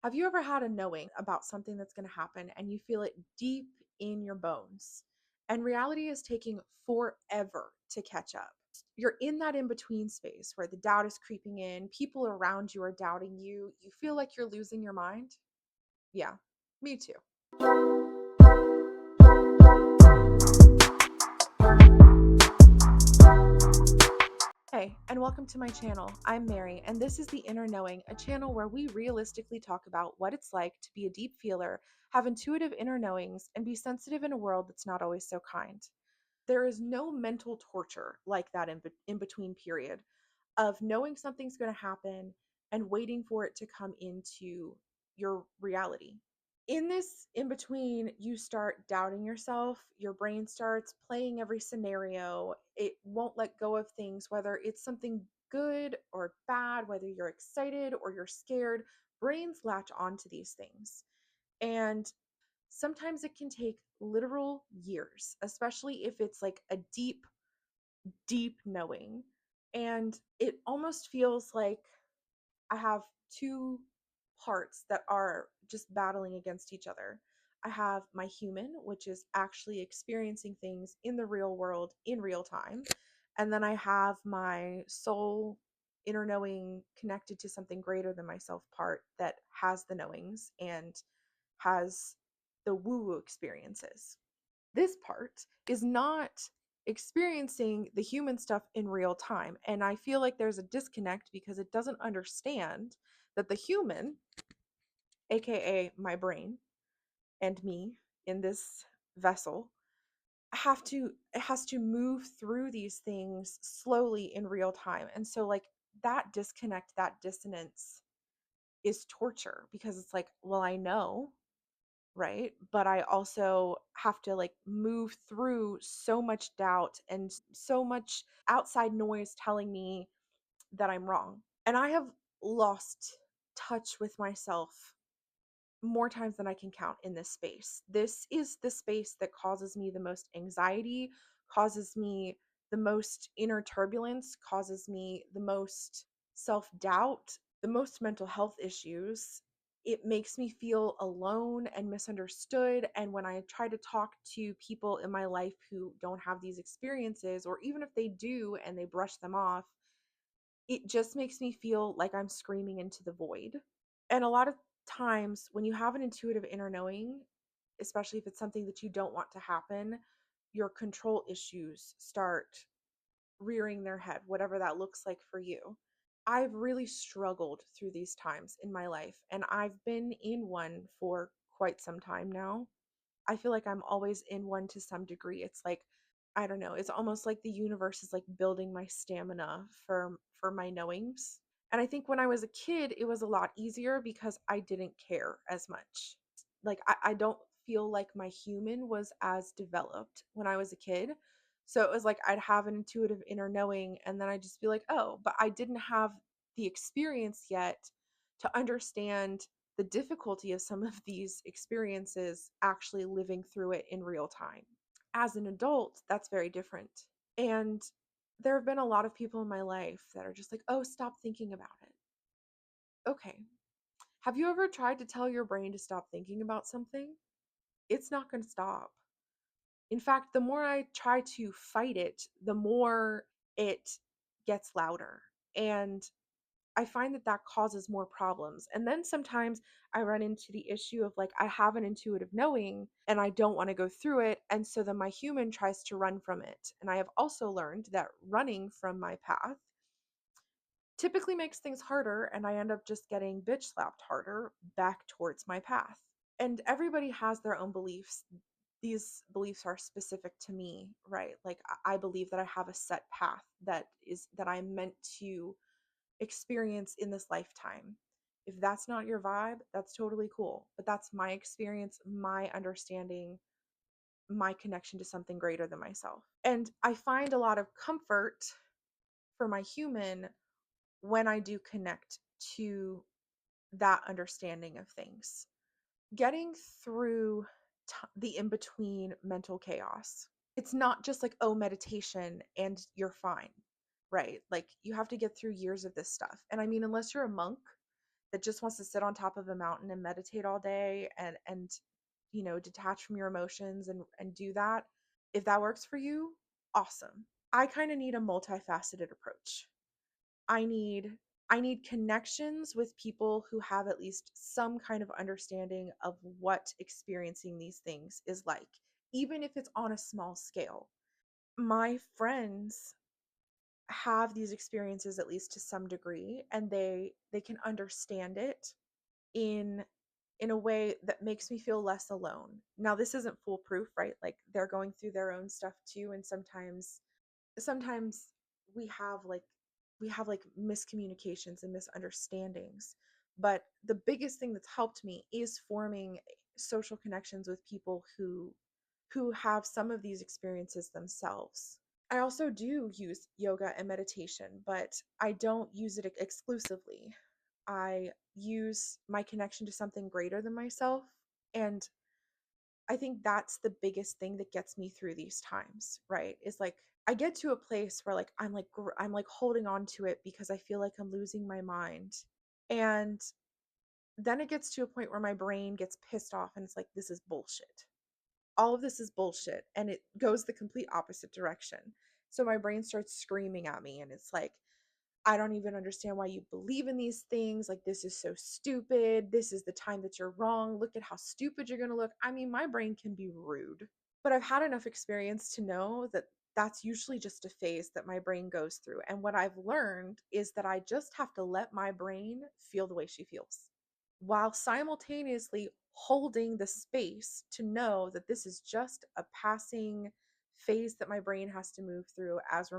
Have you ever had a knowing about something that's going to happen and you feel it deep in your bones? And reality is taking forever to catch up. You're in that in between space where the doubt is creeping in, people around you are doubting you. You feel like you're losing your mind. Yeah, me too. Hey, and welcome to my channel. I'm Mary, and this is The Inner Knowing, a channel where we realistically talk about what it's like to be a deep feeler, have intuitive inner knowings, and be sensitive in a world that's not always so kind. There is no mental torture like that in between period of knowing something's going to happen and waiting for it to come into your reality. In this in between, you start doubting yourself. Your brain starts playing every scenario. It won't let go of things, whether it's something good or bad, whether you're excited or you're scared. Brains latch onto these things. And sometimes it can take literal years, especially if it's like a deep, deep knowing. And it almost feels like I have two parts that are just battling against each other. I have my human, which is actually experiencing things in the real world in real time. And then I have my soul, inner knowing, connected to something greater than myself part that has the knowings and has the woo woo experiences. This part is not experiencing the human stuff in real time. And I feel like there's a disconnect because it doesn't understand that the human, aka my brain and me in this vessel, have to it has to move through these things slowly in real time. And so like that disconnect, that dissonance is torture because it's like, well, I know, right? But I also have to like move through so much doubt and so much outside noise telling me that I'm wrong. And I have lost touch with myself more times than I can count in this space. This is the space that causes me the most anxiety, causes me the most inner turbulence, causes me the most self doubt, the most mental health issues. It makes me feel alone and misunderstood. And when I try to talk to people in my life who don't have these experiences, or even if they do and they brush them off, it just makes me feel like I'm screaming into the void. And a lot of times when you have an intuitive inner knowing, especially if it's something that you don't want to happen, your control issues start rearing their head, whatever that looks like for you. I've really struggled through these times in my life, and I've been in one for quite some time now. I feel like I'm always in one to some degree. It's like, I don't know, it's almost like the universe is like building my stamina for my knowings. And I think when I was a kid, it was a lot easier because I didn't care as much. Like I don't feel like my human was as developed when I was a kid. So it was like I'd have an intuitive inner knowing and then I'd just be like, oh, but I didn't have the experience yet to understand the difficulty of some of these experiences actually living through it in real time. As an adult, that's very different. And there have been a lot of people in my life that are just like, oh, stop thinking about it. Okay. Have you ever tried to tell your brain to stop thinking about something? It's not going to stop. In fact, the more I try to fight it, the more it gets louder. And I find that that causes more problems. And then sometimes I run into the issue of like, I have an intuitive knowing and I don't want to go through it. And so then my human tries to run from it. And I have also learned that running from my path typically makes things harder. And I end up just getting bitch slapped harder back towards my path. And everybody has their own beliefs. These beliefs are specific to me, right? Like I believe that I have a set path that I'm meant to experience in this lifetime. If that's not your vibe, that's totally cool. But that's my experience, my understanding, my connection to something greater than myself. And I find a lot of comfort for my human when I do connect to that understanding of things. Getting through the in between mental chaos. It's not just like, oh, meditation and you're fine, right? Like you have to get through years of this stuff. And I mean, unless you're a monk, that just wants to sit on top of a mountain and meditate all day and detach from your emotions and do that. If that works for you, awesome. I kind of need a multifaceted approach. I need I need connections with people who have at least some kind of understanding of what experiencing these things is like, even if it's on a small scale. My friends have these experiences at least to some degree, and they can understand it in in a way that makes me feel less alone. Now, this isn't foolproof, right? Like, they're going through their own stuff too, and sometimes we have like miscommunications and misunderstandings. But the biggest thing that's helped me is forming social connections with people who have some of these experiences themselves. I also do use yoga and meditation, but I don't use it exclusively. I use my connection to something greater than myself. And I think that's the biggest thing that gets me through these times, right? Is like I get to a place where like I'm like holding on to it because I feel like I'm losing my mind. And then it gets to a point where my brain gets pissed off and it's like, this is bullshit. All of this is bullshit. And it goes the complete opposite direction. So my brain starts screaming at me and it's like, I don't even understand why you believe in these things. Like, this is so stupid. This is the time that you're wrong. Look at how stupid you're going to look. I mean, my brain can be rude, but I've had enough experience to know that that's usually just a phase that my brain goes through. And what I've learned is that I just have to let my brain feel the way she feels while simultaneously holding the space to know that this is just a passing phase that my brain has to move through as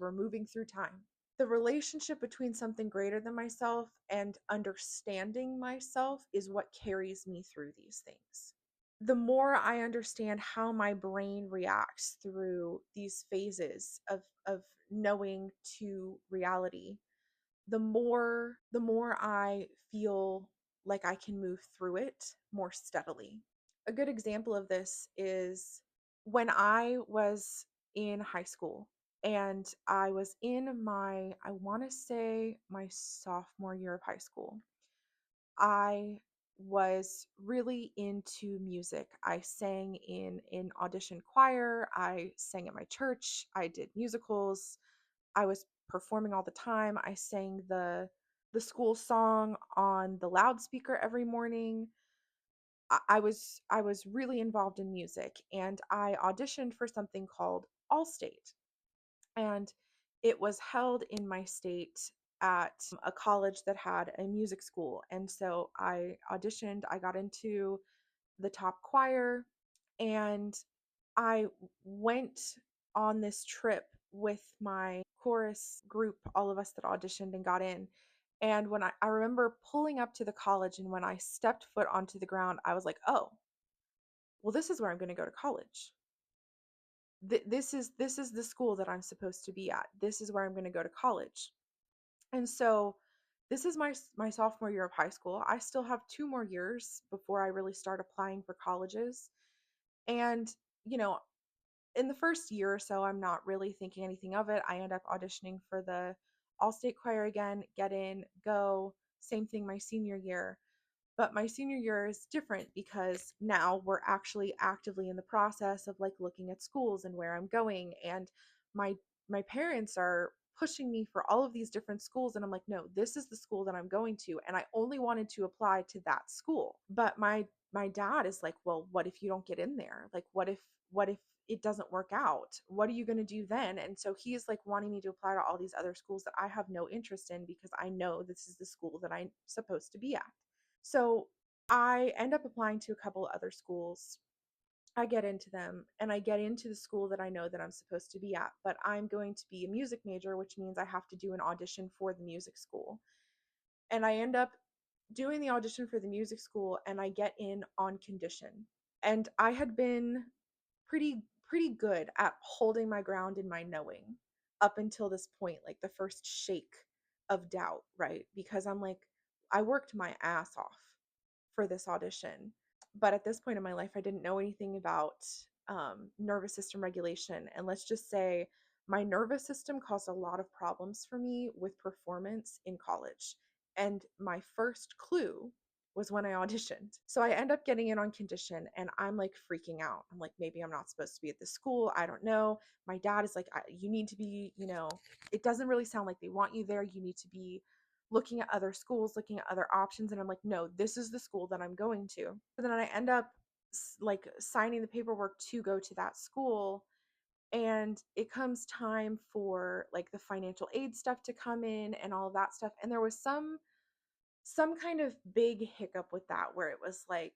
we're moving through time. The relationship between something greater than myself and understanding myself is what carries me through these things. The more I understand how my brain reacts through these phases of knowing to reality, the more I feel like I can move through it more steadily. A good example of this is when I was in high school and I was in I want to say my sophomore year of high school. I was really into music. I sang in an audition choir, I sang at my church, I did musicals, I was performing all the time. I sang the school song on the loudspeaker every morning. I was really involved in music, and I auditioned for something called Allstate, and it was held in my state at a college that had a music school. And so I auditioned. I got into the top choir, and I went on this trip with my chorus group, all of us that auditioned and got in. And when I remember pulling up to the college, and when I stepped foot onto the ground, I was like, oh, well, this is where I'm going to go to college. This is the school that I'm supposed to be at. This is where I'm going to go to college. And so this is my sophomore year of high school. I still have 2 more years before I really start applying for colleges. And, you know, in the first year or so, I'm not really thinking anything of it. I end up auditioning for the all state choir again, get in, go. Same thing my senior year. But my senior year is different because now we're actually actively in the process of like looking at schools and where I'm going. And my my parents are pushing me for all of these different schools, and I'm like, no, this is the school that I'm going to, and I only wanted to apply to that school. But my dad is like, well, what if you don't get in there? Like, what if it doesn't work out? What are you going to do then? And so he's like wanting me to apply to all these other schools that I have no interest in because I know this is the school that I'm supposed to be at. So I end up applying to a couple other schools. I get into them, and I get into the school that I know that I'm supposed to be at, but I'm going to be a music major, which means I have to do an audition for the music school. And I end up doing the audition for the music school, and I get in on condition. And I had been pretty good at holding my ground in my knowing up until this point, like the first shake of doubt, right? Because I'm like, I worked my ass off for this audition. But at this point in my life, I didn't know anything about nervous system regulation. And let's just say my nervous system caused a lot of problems for me with performance in college. And my first clue was when I auditioned. So I end up getting in on condition and I'm like freaking out. I'm like, maybe I'm not supposed to be at this school. I don't know. My dad is like, you need to be, it doesn't really sound like they want you there. You need to be looking at other schools, looking at other options. And I'm like, no, this is the school that I'm going to. But then I end up like signing the paperwork to go to that school, and it comes time for like the financial aid stuff to come in and all of that stuff, and there was some kind of big hiccup with that, where it was like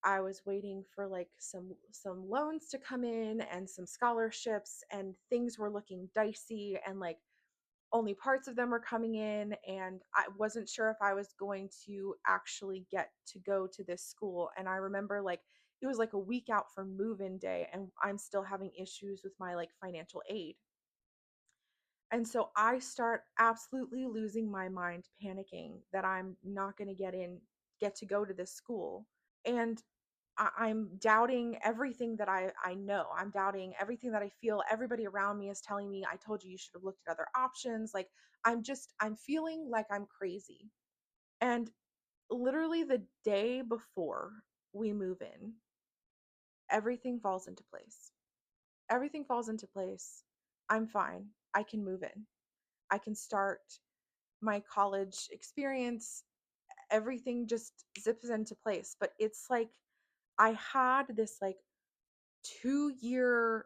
I was waiting for like some loans to come in and some scholarships, and things were looking dicey, and like only parts of them were coming in, and I wasn't sure if I was going to actually get to go to this school. And I remember like it was like a week out from move-in day and I'm still having issues with my like financial aid. And so I start absolutely losing my mind, panicking that I'm not going to get to go to this school. And I'm doubting everything that I know. I'm doubting everything that I feel. Everybody around me is telling me, I told you should have looked at other options. Like, I'm feeling like I'm crazy. And literally the day before we move in, everything falls into place. Everything falls into place. I'm fine. I can move in. I can start my college experience. Everything just zips into place. But it's like I had this like 2 year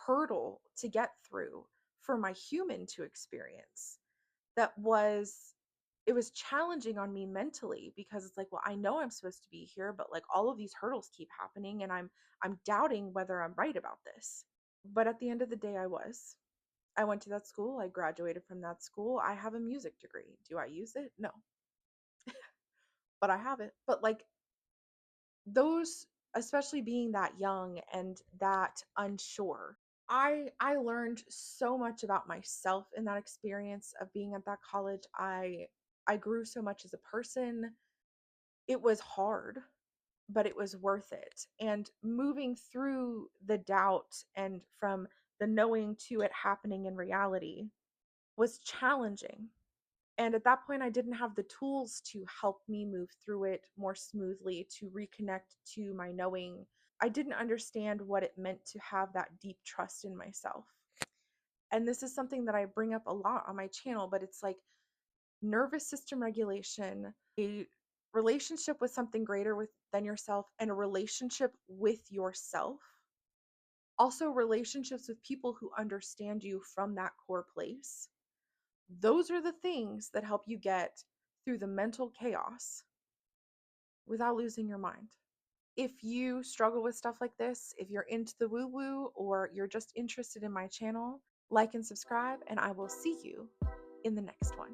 hurdle to get through for my human to experience, that was it was challenging on me mentally, because it's like, well, I know I'm supposed to be here, but like all of these hurdles keep happening and I'm doubting whether I'm right about this. But at the end of the day, I went to that school. I graduated from that school. I have a music degree. Do I use it? No, but I have it. But like those, especially being that young and that unsure, I learned so much about myself in that experience of being at that college. I grew so much as a person. It was hard, but it was worth it. And moving through the doubt and from the knowing to it happening in reality was challenging. And at that point, I didn't have the tools to help me move through it more smoothly, to reconnect to my knowing. I didn't understand what it meant to have that deep trust in myself. And this is something that I bring up a lot on my channel, but it's like nervous system regulation, a relationship with something greater than yourself, and a relationship with yourself. Also, relationships with people who understand you from that core place. Those are the things that help you get through the mental chaos without losing your mind. If you struggle with stuff like this, if you're into the woo woo, or you're just interested in my channel, like and subscribe, and I will see you in the next one.